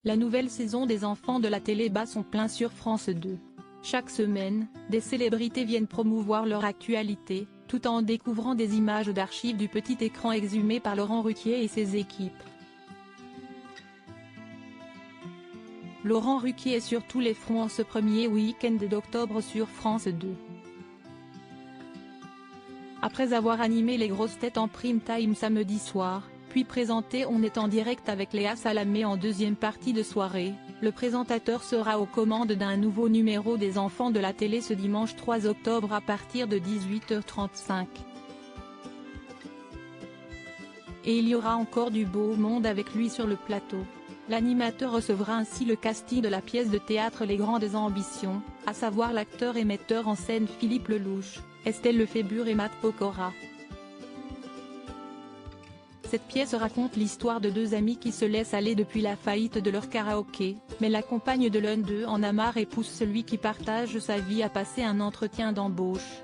La nouvelle saison des Enfants de la télé bat son plein sur France 2. Chaque semaine, des célébrités viennent promouvoir leur actualité, tout en découvrant des images d'archives du petit écran exhumées par Laurent Ruquier et ses équipes. Laurent Ruquier est sur tous les fronts en ce premier week-end d'octobre sur France 2. Après avoir animé les grosses têtes en prime time samedi soir, puis présenté On est en direct avec Léa Salamé en deuxième partie de soirée, le présentateur sera aux commandes d'un nouveau numéro des Enfants de la télé ce dimanche 3 octobre à partir de 18h35. Et il y aura encore du beau monde avec lui sur le plateau. L'animateur recevra ainsi le casting de la pièce de théâtre Les Grandes Ambitions, à savoir l'acteur et metteur en scène Philippe Lelouch, Estelle Lefébure et Matt Pokora. Cette pièce raconte l'histoire de deux amis qui se laissent aller depuis la faillite de leur karaoké, mais la compagne de l'un d'eux en a marre et pousse celui qui partage sa vie à passer un entretien d'embauche.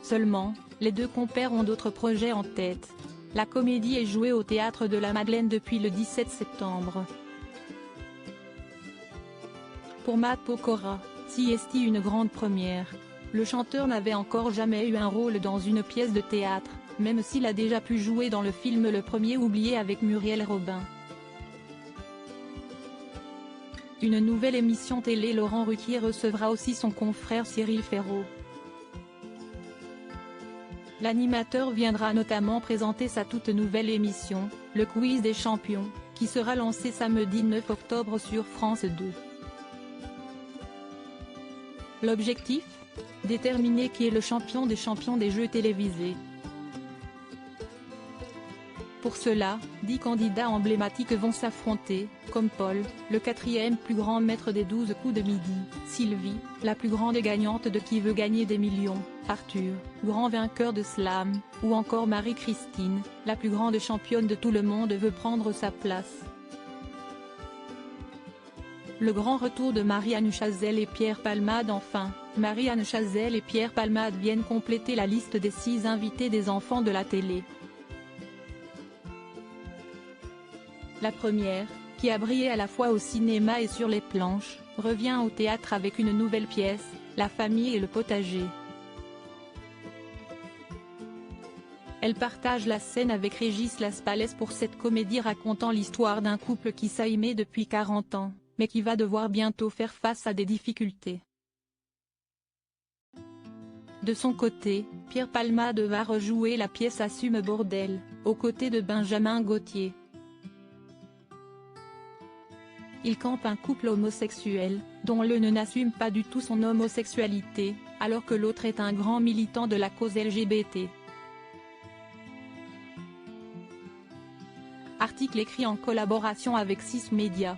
Seulement, les deux compères ont d'autres projets en tête. La comédie est jouée au Théâtre de la Madeleine depuis le 17 septembre. Pour Matt Pokora, c'est une grande première. Le chanteur n'avait encore jamais eu un rôle dans une pièce de théâtre, même s'il a déjà pu jouer dans le film Le Premier Oublié avec Muriel Robin. Une nouvelle émission télé. Laurent Ruquier recevra aussi son confrère Cyril Ferraud. L'animateur viendra notamment présenter sa toute nouvelle émission, le Quiz des Champions, qui sera lancé samedi 9 octobre sur France 2. L'objectif ? Déterminer qui est le champion des champions des jeux télévisés. Pour cela, 10 candidats emblématiques vont s'affronter, comme Paul, le quatrième plus grand maître des 12 coups de midi, Sylvie, la plus grande gagnante de Qui veut gagner des millions, Arthur, grand vainqueur de slam, ou encore Marie-Christine, la plus grande championne de Tout le monde veut prendre sa place. Le grand retour de Marianne Chazelle et Pierre Palmade. Enfin, Marianne Chazelle et Pierre Palmade viennent compléter la liste des 6 invités des Enfants de la télé. La première, qui a brillé à la fois au cinéma et sur les planches, revient au théâtre avec une nouvelle pièce, La famille et le potager. Elle partage la scène avec Régis Laspalès pour cette comédie racontant l'histoire d'un couple qui s'aimait depuis 40 ans, mais qui va devoir bientôt faire face à des difficultés. De son côté, Pierre Palmade va rejouer la pièce Assume bordel, aux côtés de Benjamin Gauthier. Il campe un couple homosexuel, dont l'un n'assume pas du tout son homosexualité, alors que l'autre est un grand militant de la cause LGBT. Article écrit en collaboration avec 6 Médias.